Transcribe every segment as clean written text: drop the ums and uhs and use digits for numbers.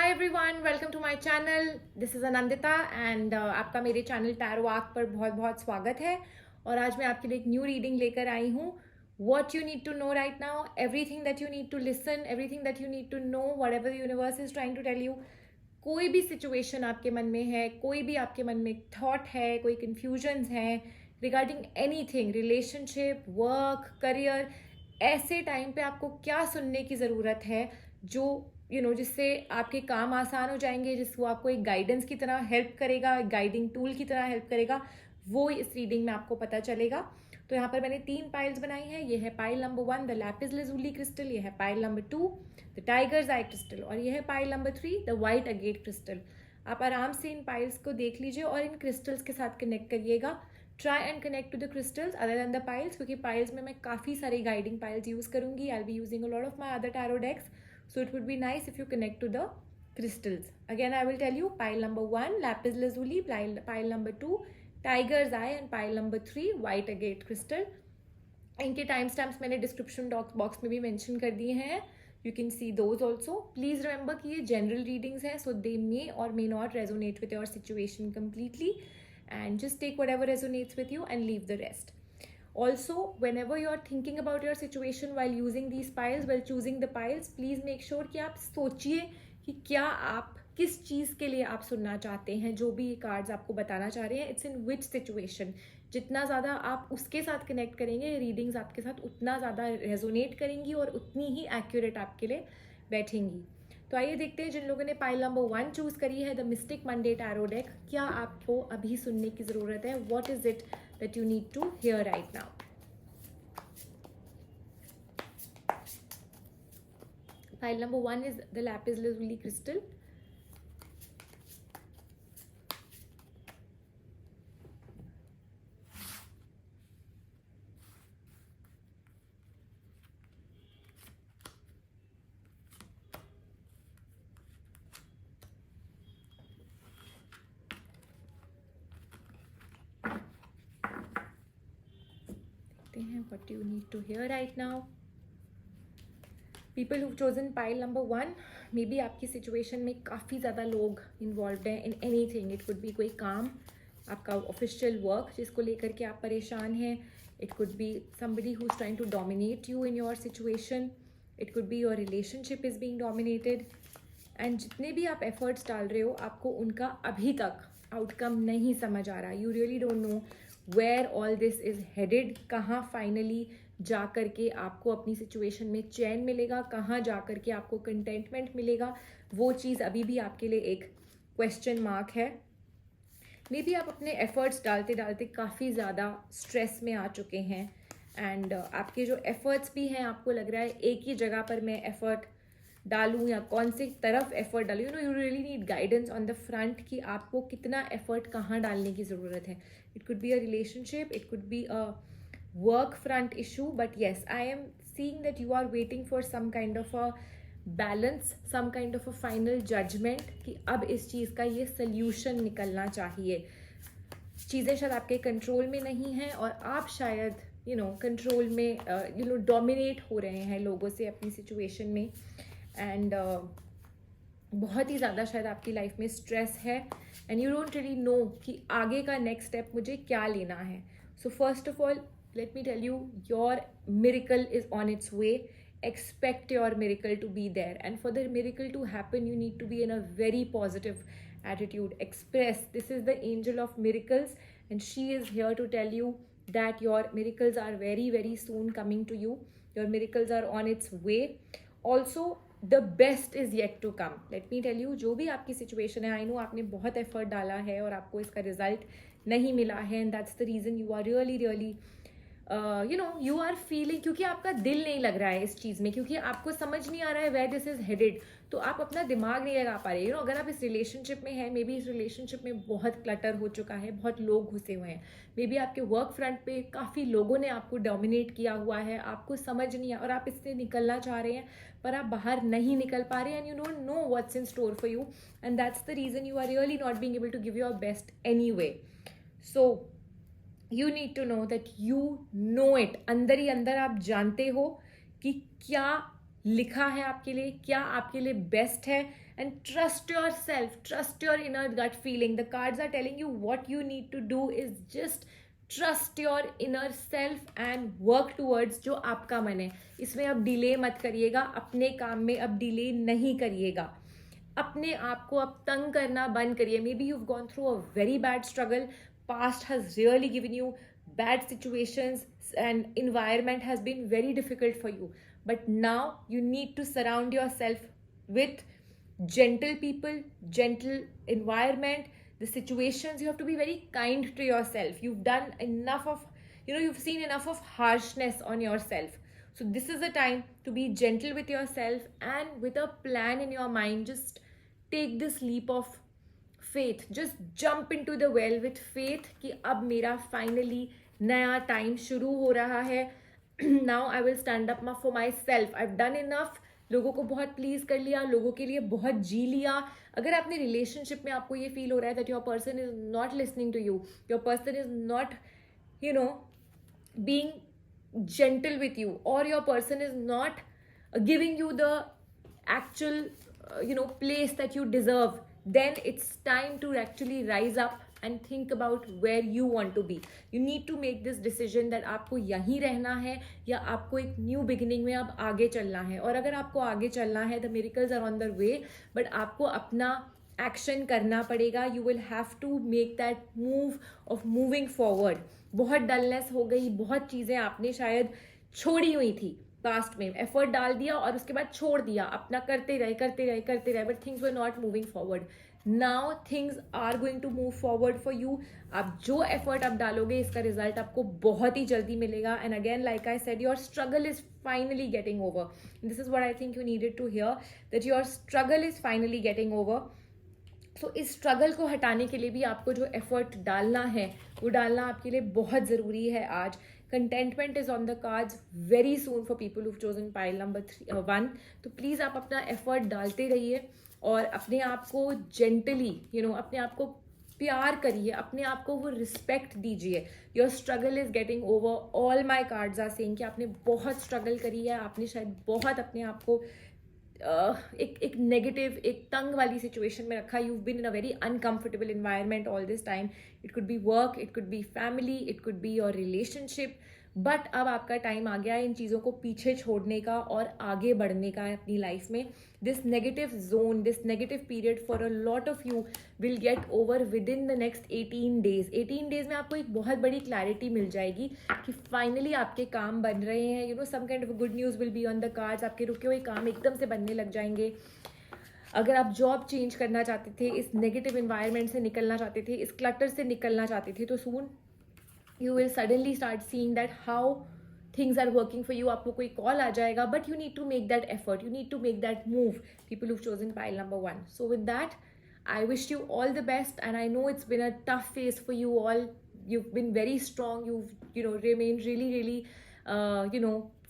Hi everyone, welcome to my channel. This is Anandita and आपका मेरे channel tarot arc पर बहुत बहुत स्वागत है। और आज मैं आपके लिए एक न्यू रीडिंग लेकर आई हूँ। What you need to know right now, everything that you need to listen, everything that you need to know, whatever the universe is trying to tell you. कोई भी सिचुएशन आपके मन में है, कोई भी आपके मन में थॉट है, कोई कन्फ्यूजन्स हैं regarding anything, relationship, work, career, ऐसे टाइम पे आपको क्या सुनने की ज़रूरत है जो जिससे आपके काम आसान हो जाएंगे, जिसको आपको एक गाइडेंस की तरह हेल्प करेगा, एक गाइडिंग टूल की तरह हेल्प करेगा, वो इस रीडिंग में आपको पता चलेगा। तो यहाँ पर मैंने 3 पाइल्स बनाई हैं। ये है pile number 1 the Lapis lazuli crystal, ये है pile number 2 the tiger's eye crystal, और ये है pile number 3 the white agate crystal. आप आराम से इन पाइल्स को देख लीजिए और इन क्रिस्टल्स के साथ कनेक्ट करिएगा। Try and connect to the crystals other than the piles, क्योंकि पाइल्स में मैं काफ़ी सारी गाइडिंग पाइल्स यूज़ करूंगी। I will be using a lot of my other tarot decks, so it would be nice if you connect to the crystals. Again, I will tell you pile number 1 lapis lazuli, pile number 2 tiger's eye, and pile number 3 white agate crystal. इनके time stamps मैंने description box में भी mention कर दिए हैं। You can see those also. Please remember कि ये general readings हैं, सो दे मे और may not resonate with your situation completely, and just take whatever resonates with you and leave the rest. Also, whenever you are thinking about your situation while using these piles, while choosing the piles, please make sure कि आप सोचिए कि क्या आप किस चीज़ के लिए आप सुनना चाहते हैं। जो भी कार्ड्स आपको बताना चाह रहे हैं, इट्स इन विच सिचुएशन। जितना ज़्यादा आप उसके साथ कनेक्ट करेंगे, रीडिंग्स आपके साथ उतना ज़्यादा रेजोनेट करेंगी और उतनी ही एक्यूरेट आपके लिए बैठेंगी। तो आइए देखते हैं, जिन लोगों ने पाइल नंबर 1 चूज करी है the Mystic Monday tarot deck, क्या आपको अभी सुनने की ज़रूरत है। What is it that you need to hear right now. Pile number 1 is the lapis lazuli crystal. देखते हैं what you need to hear right now. People who chosen pile number 1, may be आपकी situation में काफ़ी ज़्यादा लोग involve हैं in any thing. It could B कोई काम, आपका ऑफिशियल वर्क जिसको लेकर के आप परेशान हैं। It could be somebody who is trying to dominate you in your situation. It could be your relationship is being dominated. And जितने भी आप एफर्ट्स डाल रहे हो, आपको उनका अभी तक आउटकम नहीं समझ आ रहा। You really don't know where all this is headed. कहाँ फाइनली जा कर के आपको अपनी सिचुएशन में चैन मिलेगा, कहाँ जा कर के आपको कंटेंटमेंट मिलेगा, वो चीज़ अभी भी आपके लिए एक क्वेश्चन मार्क है। मे बी आप अपने एफर्ट्स डालते डालते काफ़ी ज़्यादा स्ट्रेस में आ चुके हैं। एंड आपके जो एफर्ट्स भी हैं, आपको लग रहा है एक ही जगह पर मैं एफर्ट डालूं या कौन सी तरफ एफर्ट डालूं। You really need guidance on the front कि आपको कितना एफर्ट कहाँ डालने की ज़रूरत है। It could be a relationship, it could be a work front issue, but yes, I am seeing that you are waiting for some kind of a balance, some kind of a final judgment कि अब इस चीज़ का ये solution निकलना चाहिए। चीज़ें शायद आपके कंट्रोल में नहीं हैं और आप शायद कंट्रोल में डोमिनेट हो रहे हैं लोगों से अपनी सिचुएशन में। एंड बहुत ही ज़्यादा शायद आपकी लाइफ में स्ट्रेस है and you don't really know कि आगे का नेक्स्ट स्टेप मुझे क्या लेना है। So first of all, let me tell you, your miracle is on its way. Expect your miracle to be there, and for the miracle to happen, you need to be in a very positive attitude. Express, this is the angel of miracles, and she is here to tell you that your miracles are very very soon coming to you. Your miracles are on its way. Also, the best is yet to come. Let me tell you, जो भी आपकी situation है, I know आपने बहुत effort डाला है और आपको इसका रिजल्ट नहीं मिला है, and that's the reason you are really you are feeling, क्योंकि आपका दिल नहीं लग रहा है इस चीज़ में, क्योंकि आपको समझ नहीं आ रहा है वेयर दिस इज हेडेड। तो आप अपना दिमाग नहीं लगा पा रहे। अगर आप इस रिलेशनशिप में हैं, मे बी इस रिलेशनशिप में बहुत क्लटर हो चुका है, बहुत लोग घुसे हुए हैं। मे बी आपके वर्क फ्रंट पे काफ़ी लोगों ने आपको डोमिनेट किया हुआ है, आपको समझ नहीं आ और आप इससे निकलना चाह रहे हैं पर आप बाहर नहीं निकल पा रहे हैं, and you don't know what's in store for you, and that's the reason you are really not being able to give your best anyway. So you need to know that you know it, अंदर ही अंदर आप जानते हो कि क्या लिखा है आपके लिए, क्या आपके लिए बेस्ट है. And trust yourself, trust your inner gut feeling. The cards are telling you what you need to do is just trust your inner self and work towards जो आपका मन है. इसमें अब डिले मत करिएगा, अपने काम में अब डिले नहीं करिएगा, अपने आप को अब तंग करना बंद करिए. May be you have gone through a very bad struggle, past has really given you bad situations and environment has been very difficult for you, but now you need to surround yourself with gentle people, gentle environment. The situations, you have to be very kind to yourself. You've done enough of, you've seen enough of harshness on yourself. So this is the time to be gentle with yourself, and with a plan in your mind, just take this leap of faith. Just jump into the well with faith कि अब मेरा finally नया time शुरू हो रहा है. Now I will stand up for myself. I've done enough. लोगों को बहुत प्लीज कर लिया, लोगों के लिए बहुत जी लिया. अगर अपने रिलेशनशिप में आपको ये फील हो रहा है that your person is not listening to you, your person is not, being gentle with you, or your person is not giving you the actual, place that you deserve, then it's time to actually rise up and think about where you want to be. You need to make this decision that आपको यहीं रहना है या आपको एक new beginning में अब आगे चलना है. और अगर आपको आगे चलना है, the miracles are on the way, but आपको अपना एक्शन करना पड़ेगा. You will have to make that move of moving forward. बहुत डलनेस हो गई, बहुत चीज़ें आपने शायद छोड़ी हुई थी पास्ट में, एफर्ट डाल दिया और उसके बाद छोड़ दिया, अपना करते रहे, but things were not moving forward. Now things are going to move forward for you. आप जो एफर्ट आप डालोगे, इसका रिजल्ट आपको बहुत ही जल्दी मिलेगा. And again, like I said, your struggle is finally getting over. This is what I think you needed to hear, that your struggle is finally getting over. तो इस स्ट्रगल को हटाने के लिए भी आपको जो एफर्ट डालना है, वो डालना आपके लिए बहुत ज़रूरी है आज. Contentment is on the cards very soon for people who chosen pile number 1. तो प्लीज़ आप अपना एफर्ट डालते रहिए और अपने आप को जेंटली, अपने आप को प्यार करिए, अपने आप को वो रिस्पेक्ट दीजिए. Your struggle is getting over. All my cards are saying कि आपने बहुत स्ट्रगल करी है, आपने शायद बहुत अपने आप को एक नेगेटिव, एक तंग वाली सिचुएशन में रखा. You been in a very uncomfortable environment all this time. It could be work, it could be family, it could be your relationship. But अब आपका टाइम आ गया है इन चीज़ों को पीछे छोड़ने का और आगे बढ़ने का अपनी लाइफ में. This negative zone, this negative period for a lot of you will get over with in the next 18 days. 18 days में आपको एक बहुत बड़ी क्लैरिटी मिल जाएगी कि फाइनली आपके काम बन रहे हैं. Some kind of good news will be on the cards. आपके रुके हुए काम एकदम से बनने लग जाएंगे. अगर आप जॉब चेंज करना चाहते थे, इस नेगेटिव इन्वायरमेंट से निकलना चाहते थे, इस क्लटर से निकलना चाहते थे, तो सून you will suddenly start seeing that how things are working for you. आपको कोई कॉल आ जाएगा, but you need to make that effort, you need to make that move. People who've chosen pile number 1. So with that, I wish you all the best, and I know it's been a tough phase for you all. You've been very strong, you've remained really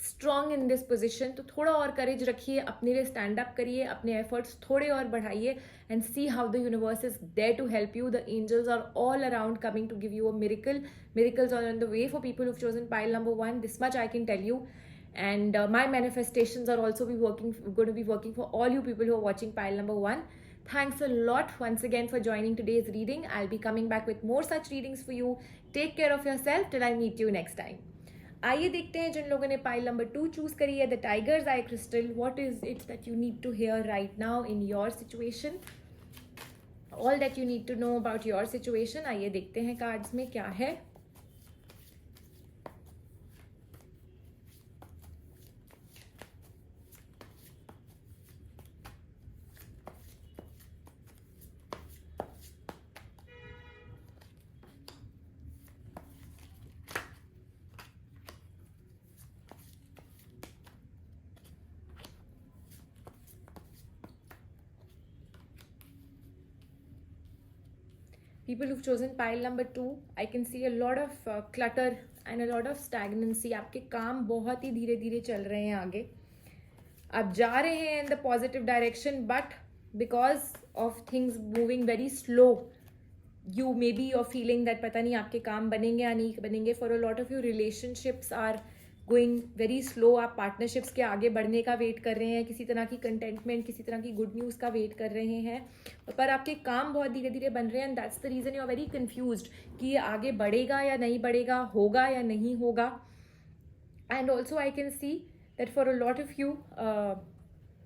strong in this position. तो थोड़ा और करेज रखिए, अपने लिए stand up करिए, अपने efforts थोड़े और बढ़ाइए, and see how the universe is there to help you. The angels are all around coming to give you a miracle. Miracles are on the way for people who've chosen pile number 1. This much I can tell you. And my manifestations are also going to be working for all you people who are watching pile number 1. Thanks a lot once again for joining today's reading. I'll be coming back with more such readings for you. Take care of yourself till I meet you next time. आइए देखते हैं जिन लोगों ने pile number 2 choose करी है, the tiger's eye crystal. What is it that you need to hear right now in your situation, all that you need to know about your situation. आइए देखते हैं कार्ड्स में क्या है. People who've chosen pile number 2, I can see a lot of clutter and a lot of stagnancy. आपके काम बहुत ही धीरे धीरे चल रहे हैं आगे. आप जा रहे हैं in the positive direction, but because of things moving very slow, you maybe you're feeling that पता नहीं आपके काम बनेंगे या नहीं बनेंगे. For a lot of you, relationships are going very slow, आप पार्टनरशिप्स के आगे बढ़ने का वेट कर रहे हैं, किसी तरह की कंटेंटमेंट, किसी तरह की गुड न्यूज़ का वेट कर रहे हैं, पर आपके काम बहुत धीरे धीरे बन रहे हैं, and that's the reason you are very confused कि ये आगे बढ़ेगा या नहीं बढ़ेगा, होगा या नहीं होगा. And also I can see that for a lot of you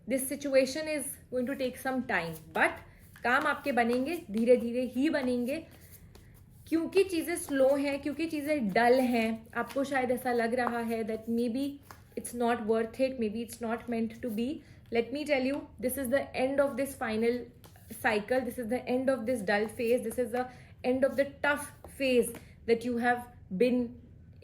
this situation is going to take some time, but काम आपके बनेंगे, धीरे धीरे ही बनेंगे, क्योंकि चीज़ें स्लो हैं, क्योंकि चीज़ें डल हैं. आपको शायद ऐसा लग रहा है that maybe it's not worth it, maybe it's not meant to be. Let me tell you, this is the end of this final cycle, this is the end of this dull phase, this is the end of the tough phase that you have been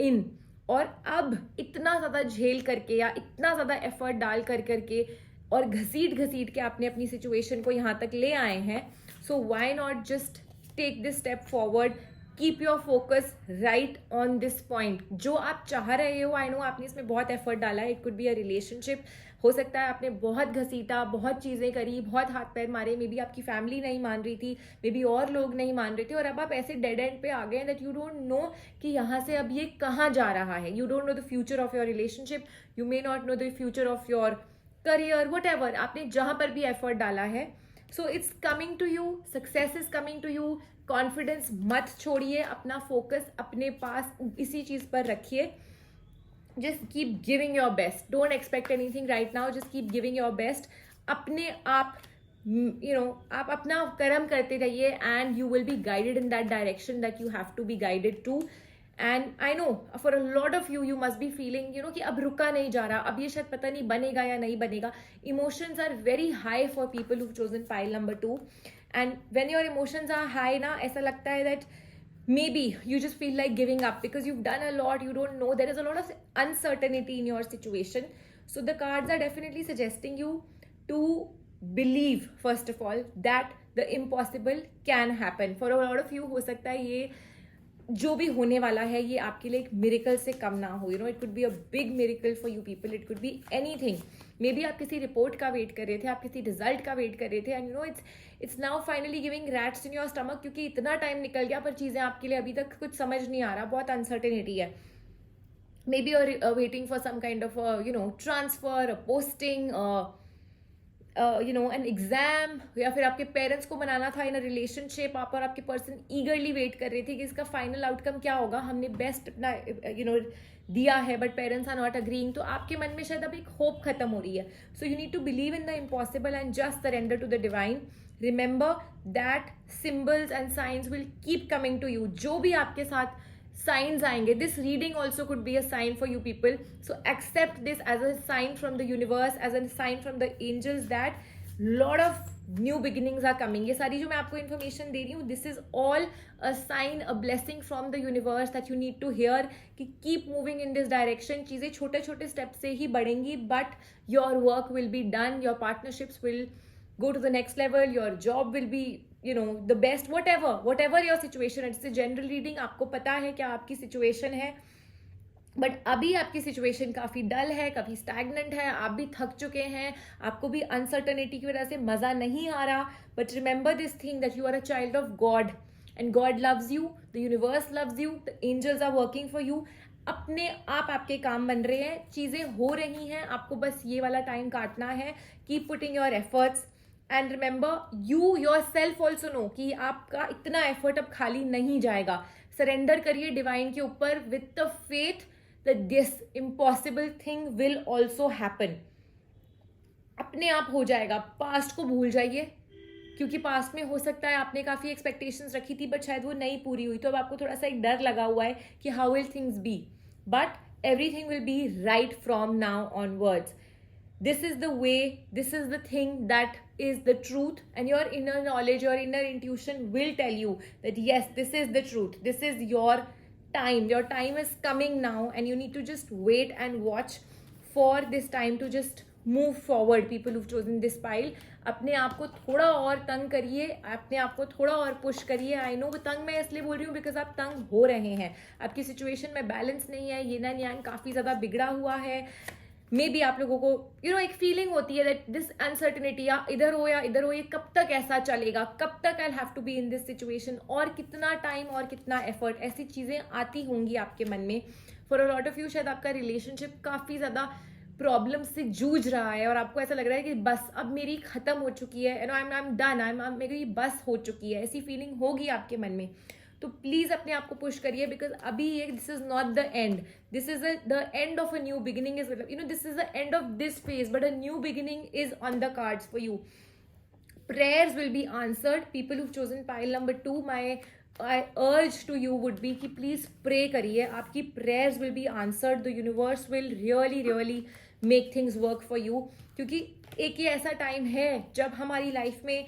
in. और अब इतना ज़्यादा झेल करके या इतना ज़्यादा effort डाल करके और घसीट के आपने अपनी सिचुएशन को यहाँ तक ले आए हैं. So why not just take this step forward, keep your focus right on this point. जो आप चाह रहे हो, आई नो आपने इसमें बहुत एफर्ट डाला है. It could be a relationship, हो सकता है आपने बहुत घसीटा, बहुत चीज़ें करी, बहुत हाथ पैर मारे, मे बी आपकी फैमिली नहीं मान रही थी, मे बी और लोग नहीं मान रहे थे, और अब आप ऐसे डेड एंड पे आ गए दैट यू डोंट नो कि यहाँ से अब ये कहाँ जा रहा है. You don't know the future of your relationship, you may not know the future of your career, whatever आपने जहाँ पर भी एफर्ट डाला है. So it's coming to you, success is coming to you. Confidence मत छोड़िए, अपना focus अपने पास इसी चीज़ पर रखिए. Just keep giving your best. Don't expect anything right now. Just keep giving your best. अपने आप आप अपना कर्म करते रहिए, and you will be guided in that direction that you have to be guided to. And I know for a lot of you, you must be feeling कि अब रुका नहीं जा रहा, अब ये शायद पता नहीं बनेगा या नहीं बनेगा. Emotions are very high for people who've chosen pile number 2. And when your emotions are high ना, ऐसा लगता है that maybe you just feel like giving up because you've done a lot, you don't know, there is a lot of uncertainty in your situation. So the cards are definitely suggesting you to believe, first of all, that the impossible can happen. For a lot of you, हो सकता है ये जो भी होने वाला है ये आपके लिए एक मिरेकल से कम ना हो. It could be a big miracle for you people, it could be anything. May be आप किसी रिपोर्ट का वेट कर रहे थे, आप किसी रिजल्ट का वेट कर रहे थे, and it's now finally giving rats in your stomach, क्योंकि इतना टाइम निकल गया पर चीज़ें आपके लिए अभी तक कुछ समझ नहीं आ रहा, बहुत अनसर्टेनिटी है. May be you're waiting for some kind of transfer, a posting, an exam, या फिर आपके पेरेंट्स को बनाना था इन अ रिलेशनशिप. आप और आपके पर्सन ईगरली वेट कर रहे थे कि इसका फाइनल आउटकम क्या होगा, हमने बेस्ट अपना दिया है, but parents are not agreeing. तो आपके मन में शायद अब एक होप खत्म हो रही है. So you need to believe in the impossible and just surrender to the divine. Remember that symbols and signs will keep coming to you. जो भी आपके साथ signs आएंगे, this reading also could be a sign for you people. So accept this as a sign from the universe, as a sign from the angels that lot of new beginnings are coming. ये सारी जो मैं आपको information दे रही हूँ, this is all a sign, a blessing from the universe that you need to hear कि keep moving in this direction. चीज़ें छोटे छोटे steps से ही बढ़ेंगी, but your work will be done, your partnerships will go to the next level, your job will be the best, whatever your situation. It's a general reading. आपको पता है क्या आपकी situation है, बट अभी आपकी सिचुएशन काफ़ी डल है, काफ़ी स्टैगनेंट है, आप भी थक चुके हैं, आपको भी अनसर्टनिटी की वजह से मज़ा नहीं आ रहा. But remember this thing that you are a child of God and God loves you, the universe loves you, the angels are working for you. अपने आप आपके काम बन रहे हैं, चीज़ें हो रही हैं, आपको बस ये वाला टाइम काटना है. Keep putting your efforts and remember you yourself also know कि आपका इतना एफर्ट अब खाली नहीं जाएगा. सरेंडर करिए डिवाइन के ऊपर with the faith that this impossible thing will also happen. अपने आप हो जाएगा. पास्ट को भूल जाइए, क्योंकि पास्ट में हो सकता है आपने काफ़ी एक्सपेक्टेशंस रखी थी बट शायद वो नहीं पूरी हुई, तो अब आपको थोड़ा सा एक डर लगा हुआ है कि how will things be. But everything will be right from now onwards. This is the way, this is the thing that is the truth, and your inner knowledge, your inner intuition will tell you that yes, this is the truth, this is your time is coming now, and you need to just wait and watch for this time to just move forward. People who've chosen this pile, अपने आप को थोड़ा और तंग करिए, अपने आप को थोड़ा और पुश करिए. आई नो वो तंग मैं इसलिए बोल रही हूँ बिकॉज आप तंग हो रहे हैं, आपकी सिचुएशन में बैलेंस नहीं है, ये ना यांग काफ़ी ज़्यादा बिगड़ा हुआ है. मे बी आप लोगों को एक फीलिंग होती है दैट दिस अनसर्टिनिटी, या इधर हो ये कब तक ऐसा चलेगा, कब तक I have to be in this situation, और कितना टाइम और कितना एफर्ट, ऐसी चीज़ें आती होंगी आपके मन में. For a lot of you शायद आपका रिलेशनशिप काफ़ी ज़्यादा प्रॉब्लम से जूझ रहा है और आपको ऐसा लग रहा है कि बस अब मेरी खत्म हो चुकी है, एंड आई एम डन, मेरी बस हो चुकी है, ऐसी फीलिंग होगी आपके मन में. तो प्लीज अपने आप को पुश करिए, बिकॉज अभी ये this is not the end, this is the end of a new beginning is, you know, this is the end of this phase, but a new beginning is on the cards for you. Prayers will be answered. People who've chosen pile number 2, I urge to you would be कि please pray करिए. आपकी prayers will be answered. The universe will really make things work for you. क्योंकि एक ये ऐसा time है जब हमारी लाइफ में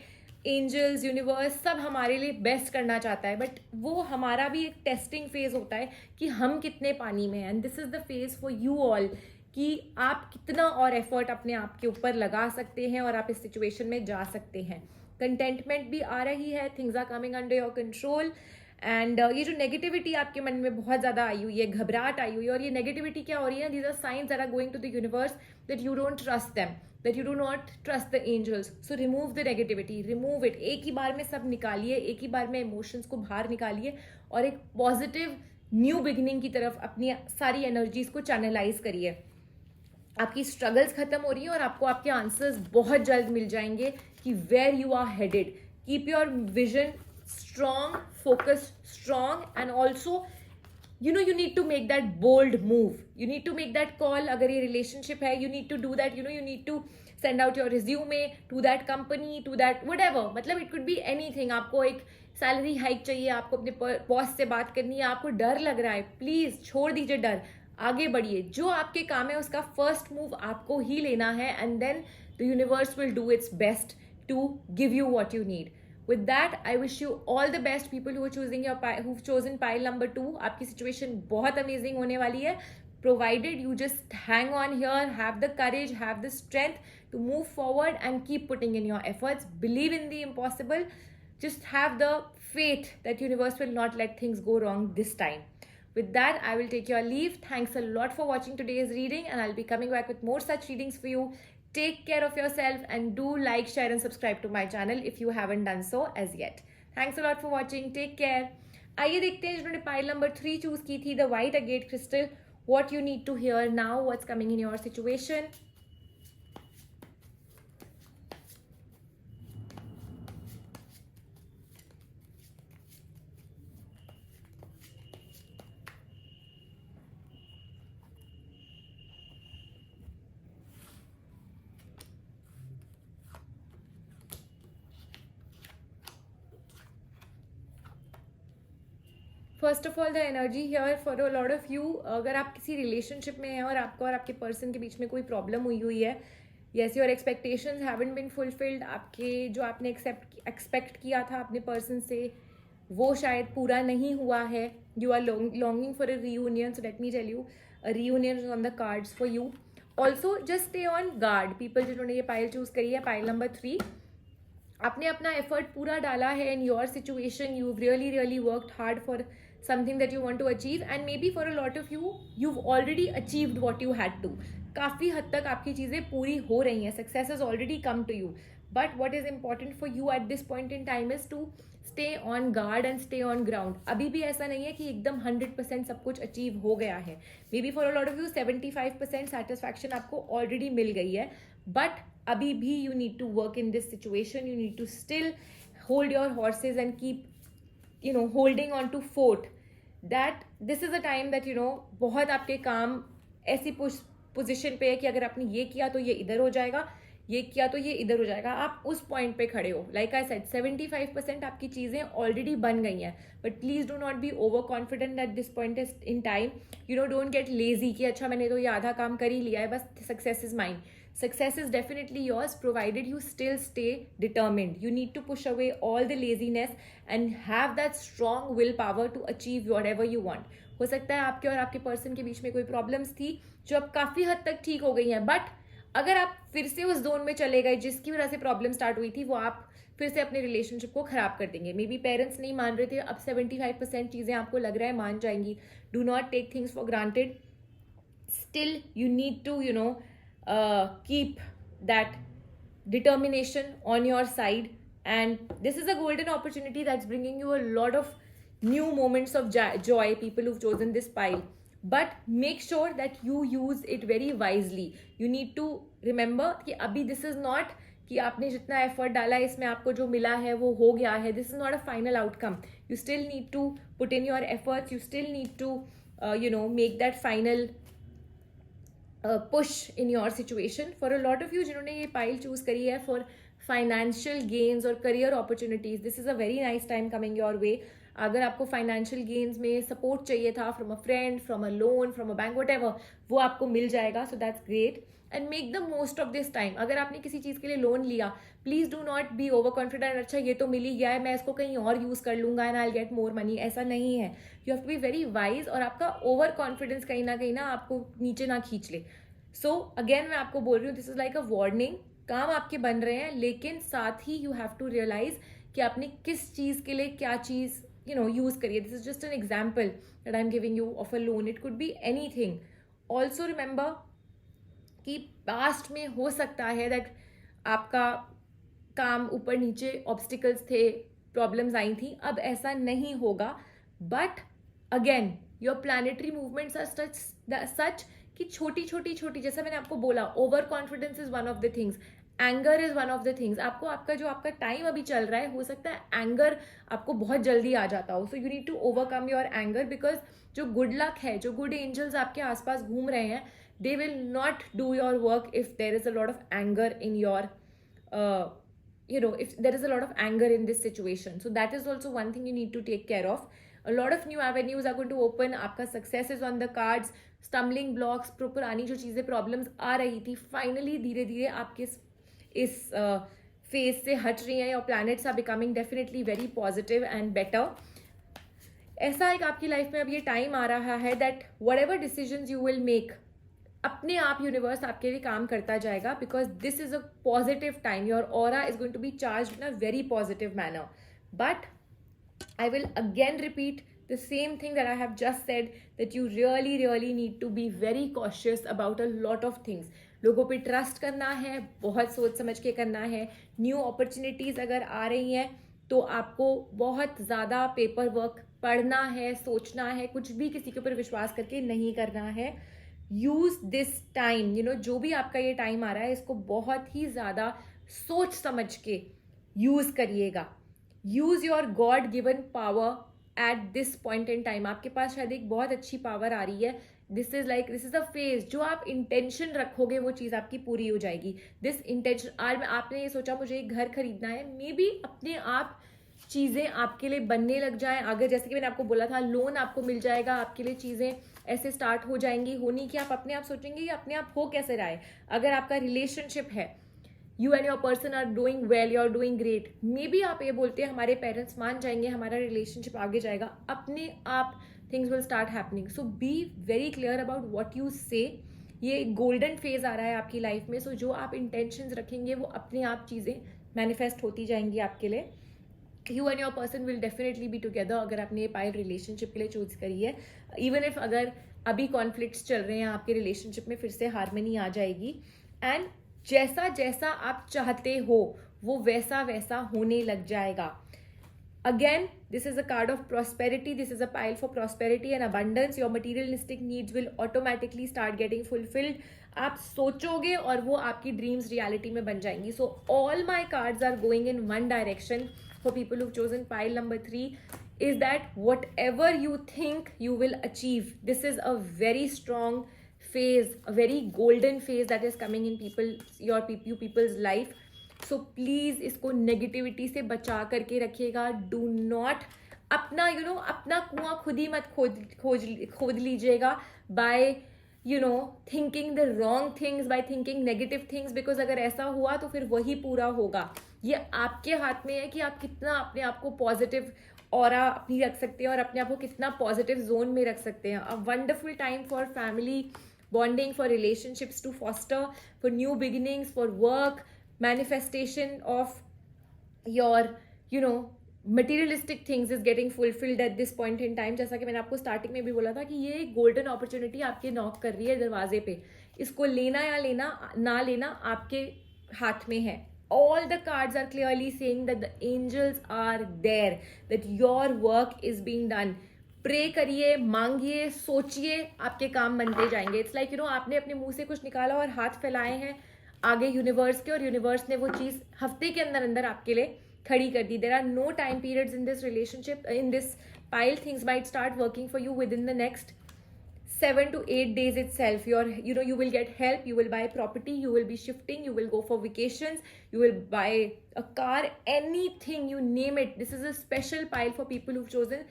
एंजल्स, यूनिवर्स सब हमारे लिए बेस्ट करना चाहता है, बट वो हमारा भी एक टेस्टिंग फेज होता है कि हम कितने पानी में हैं. And this is the phase for you all कि आप कितना और एफर्ट अपने आप के ऊपर लगा सकते हैं और आप इस सिचुएशन में जा सकते हैं. कंटेंटमेंट भी आ रही है, things are coming under your control. And ये जो नेगेटिविटी आपके मन में बहुत ज़्यादा आई हुई है, घबराहट आई हुई है, और ये नेगेटिविटी क्या हो रही है, these are signs that are going to the universe that you don't trust them, that you do not trust the angels. So remove the negativity, remove it. एक ही बार में सब निकालिए, एक ही बार में इमोशंस को बाहर निकालिए और एक पॉजिटिव न्यू बिगिनिंग की तरफ अपनी सारी एनर्जीज को चैनलाइज करिए. आपकी स्ट्रगल्स खत्म हो रही हैं और आपको आपके आंसर्स बहुत जल्द मिल जाएंगे कि where you are headed. Keep your vision strong, focus strong, and also you know you need to make that bold move, you need to make that call. अगर ये relationship है, you need to do that, you need to send out your resume to that company, to that whatever. मतलब it could be anything. आपको एक salary hike चाहिए, आपको अपने boss से बात करनी है, आपको डर लग रहा है, प्लीज छोड़ दीजिए डर, आगे बढ़िए. जो आपके काम है उसका फर्स्ट मूव आपको ही लेना है, and then the universe will do its best to give you what you need. With that, I wish you all the best, people who are choosing who've chosen pile number 2. आपकी situation बहुत amazing होने वाली है, provided you just hang on here, have the courage, have the strength to move forward and keep putting in your efforts. Believe in the impossible. Just have the faith that universe will not let things go wrong this time. With that, I will take your leave. Thanks a lot for watching today's reading, and I'll be coming back with more such readings for you. Take care of yourself and do like, share and subscribe to my channel if you haven't done so as yet. Thanks a lot for watching. Take care. आइए देखते हैं जिन्होंने pile number 3 choose की थी, the white agate crystal. What you need to hear now, what's coming in your situation. First of all the energy here for a lot of you, अगर आप किसी relationship में हैं और आपको और आपके पर्सन के बीच में कोई प्रॉब्लम हुई है, yes your expectations haven't been fulfilled. आपके जो आपने एक्सपेक्ट किया था अपने पर्सन से वो शायद पूरा नहीं हुआ है. You are longing for a reunion, so let me tell you, a reunion is on the cards for you. Also just stay on guard. People जिन्होंने ये पाइल चूज करी है, पाइल नंबर 3, आपने अपना एफर्ट पूरा डाला है इन your situation. You really worked hard for something that you want to achieve, and maybe for a lot of you you've already achieved what you had to. काफ़ी हद तक आपकी चीज़ें पूरी हो रही हैं, success has already come to you, but what is important for you at this point in time is to stay on guard and stay on ground. अभी भी ऐसा नहीं है कि एकदम 100% सब कुछ अचीव हो गया है. maybe for a lot of you 75% satisfaction आपको already मिल गई है, but अभी भी you need to work in this situation. You need to still hold your horses and keep holding on to fort. That this is a time that बहुत आपके काम ऐसी position पे है कि अगर आपने ये किया तो ये इधर हो जाएगा, ये किया तो ये इधर हो जाएगा. आप उस पॉइंट पे खड़े हो. लाइक आई सेड 75% आपकी चीज़ें ऑलरेडी बन गई हैं, but please do not be over confident eight this point in time. Don't get lazy कि अच्छा मैंने तो ये आधा काम कर ही लिया है, बस success is mine. Success is definitely yours provided you still stay determined. You need to push away all the laziness and have that strong willpower to achieve whatever you want. हो सकता है आपके और आपके पर्सन के बीच में कोई problems थी जो अब काफ़ी हद तक ठीक हो गई हैं, बट अगर आप फिर से उस जोन में चले गए जिसकी वजह से प्रॉब्लम स्टार्ट हुई थी, वो आप फिर से अपने रिलेशनशिप को खराब कर देंगे. मे बी पेरेंट्स नहीं मान रहे थे, अब 75% चीज़ें आपको लग रहा है मान जाएंगी. Do not take things for granted. Still you need to keep that determination on your side, and this is a golden opportunity that's bringing you a lot of new moments of joy. People who've chosen this pile, but make sure that you use it very wisely. You need to remember कि अभी this is not कि आपने जितना effort डाला है इसमें आपको जो मिला है वो हो गया है. This is not a final outcome. You still need to put in your efforts. You still need to make that final push in your situation. For a lot of you जिन्होंने ये पाइल चूज करी है for financial gains और career opportunities, this is a very nice time coming your way. अगर आपको financial gains में support चाहिए था from a friend, from a loan, from a bank, what ever, वो आपको मिल जाएगा. So that's great and make the most of this time. अगर आपने किसी चीज़ के लिए लोन लिया, please do not be over confident. अच्छा ये तो मिल ही गया है, मैं इसको कहीं और यूज कर लूंगा and I will get more money. ऐसा नहीं है. You have to be very wise और आपका ओवर कॉन्फिडेंस कहीं ना आपको नीचे ना खींच ले. सो अगेन मैं आपको बोल रही हूँ, this is like a warning. काम आपके बन रहे हैं, लेकिन साथ ही यू हैव टू रियलाइज कि आपने किस चीज़ के लिए क्या चीज़ यूज करिए. This is just an example that I am giving you of a loan. It could be anything. Also remember कि पास्ट में हो सकता है दैट आपका काम ऊपर नीचे ऑब्स्टिकल्स थे, प्रॉब्लम्स आई थी. अब ऐसा नहीं होगा. But again your planetary movements are such कि छोटी छोटी छोटी, जैसा मैंने आपको बोला, over confidence is one of the things, anger is one of the things. आपको आपका टाइम अभी चल रहा है, हो सकता है एंगर आपको बहुत जल्दी आ जाता हो. So you need to overcome your anger, because जो गुड लक है, जो गुड एंजल्स आपके आसपास घूम रहे हैं, they will not do your work if there is a lot of anger in your if there is a lot of anger in this situation. So that is also one thing you need to take care of. A lot of new avenues are going to open. आपका success is on the cards. Stumbling blocks, पुरानी जो चीज़ें problems आ रही थी, finally धीरे धीरे आपके इस फेज से हट रही हैं. Your planets are becoming definitely very positive and better. ऐसा एक आपकी लाइफ में अब ये टाइम आ रहा है that whatever decisions you will make, अपने आप यूनिवर्स आपके लिए काम करता जाएगा. Because this is a positive time. Your aura is going to be charge in a very positive manner. But I will again repeat the same thing that I have just said, that you really need to be very cautious about a lot of things. लोगों पे trust करना है, बहुत सोच समझ के करना है. न्यू अपॉर्चुनिटीज़ अगर आ रही हैं तो आपको बहुत ज़्यादा पेपर वर्क पढ़ना है, सोचना है. कुछ भी किसी के ऊपर विश्वास करके नहीं करना है. यूज दिस टाइम, जो भी आपका ये टाइम आ रहा है, इसको बहुत ही ज़्यादा सोच समझ के यूज़ करिएगा. Use your God given power eight this point in time. आपके पास शायद एक बहुत अच्छी पावर आ रही है. This is a phase. जो आप इंटेंशन रखोगे वो चीज़ आपकी पूरी हो जाएगी. दिस इंटेंशन, आज आपने ये सोचा मुझे एक घर खरीदना है, मे बी अपने आप चीज़ें आपके लिए बनने लग जाएं. अगर जैसे कि मैंने आपको बोला था, लोन आपको मिल जाएगा, आपके लिए चीज़ें ऐसे स्टार्ट हो जाएंगी होनी कि आप अपने आप सोचेंगे कि अपने आप हो कैसे रहा है. अगर आपका रिलेशनशिप है, you and your person are doing well, you are doing great, maybe आप ये बोलते हैं हमारे पेरेंट्स मान जाएंगे, हमारा रिलेशनशिप आगे जाएगा, अपने आप things will start happening. So be very clear about what you से. ये गोल्डन फेज आ रहा है आपकी लाइफ में. सो जो आप इंटेंशंस रखेंगे वो अपने आप चीज़ें मैनिफेस्ट होती जाएंगी आपके लिए. You and your person will definitely be together. अगर आपने ये पाइल रिलेशनशिप के लिए चूज करी है, इवन इफ अगर अभी कॉन्फ्लिक्ट्स चल रहे हैं आपके रिलेशनशिप में, फिर से हार्मनी आ जाएगी. एंड जैसा जैसा आप चाहते हो वो वैसा वैसा होने लग जाएगा. Again, this is a card of prosperity. This is a pile for prosperity and abundance. Your materialistic needs will automatically start getting fulfilled. आप सोचोगे और वो आपकी ड्रीम्स रियलिटी में बन जाएंगी. So all my cards are going in one direction. For people who've chosen pile number 3, is that whatever you think you will achieve, this is a very strong phase, a very golden phase that is coming in you people's life. So please इसको negativity से बचा करके रखिएगा. Do not अपना अपना कुआं खुद ही मत खोद लीजिएगा by thinking the wrong things, by thinking negative things, because अगर ऐसा हुआ तो फिर वही पूरा होगा. ये आपके हाथ में है कि आप कितना अपने आप को पॉजिटिव ऑरा अपनी रख सकते हैं और अपने आप को कितना पॉजिटिव जोन में रख सकते हैं. A wonderful time for family bonding, for relationships to foster, for new beginnings, for work, manifestation of your materialistic things is getting fulfilled at this point in time. जैसा कि मैंने आपको स्टार्टिंग में भी बोला था कि ये गोल्डन अपॉर्चुनिटी आपके नॉक कर रही है दरवाजे पे. इसको लेना या ना लेना आपके हाथ में है. All the cards are clearly saying that the angels are there, that your work is being done. Pray करिए, मांगिए, सोचिए, आपके काम बनते जाएंगे. इट्स लाइक आपने अपने मुंह से कुछ निकाला और हाथ फैलाए हैं आगे यूनिवर्स के, और यूनिवर्स ने वो चीज़ हफ्ते के अंदर अंदर आपके लिए खड़ी कर दी. There are no time periods in this relationship, in this pile. Things might start working for you within the next 7 to 8 days itself. You will get help, you will buy property, you will be shifting, you will go for vacations, you will buy a car, anything, you name it. This is a special pile for people who've chosen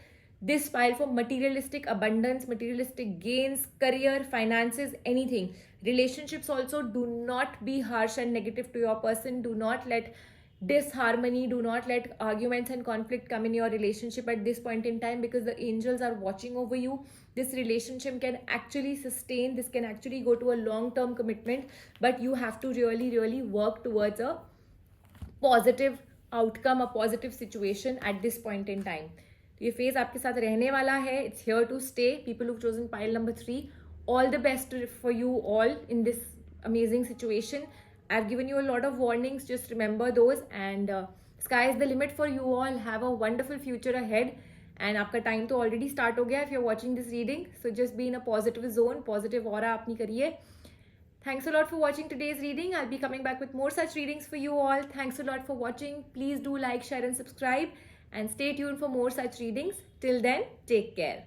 this pile for materialistic abundance, materialistic gains, career, finances, anything. Relationships also, do not be harsh and negative to your person. Do not let disharmony, do not let arguments and conflict come in your relationship at this point in time, because the angels are watching over you. This relationship can actually sustain, this can actually go to a long term commitment, but you have to really work towards a positive outcome, a positive situation at this point in time. तो ये phase आपके साथ रहने वाला है. It's here to stay. People who've chosen pile number 3, all the best for you all in this amazing situation. I've given you a lot of warnings, just remember those, and sky is the limit for you all. Have a wonderful future ahead, and आपका time तो already start हो गया if you're watching this reading, so just be in a positive zone, positive aura अपनी करिए. Thanks a lot for watching today's reading. I'll be coming back with more such readings for you all. Thanks a lot for watching. Please do like, share and subscribe, and stay tuned for more such readings. Till then, take care.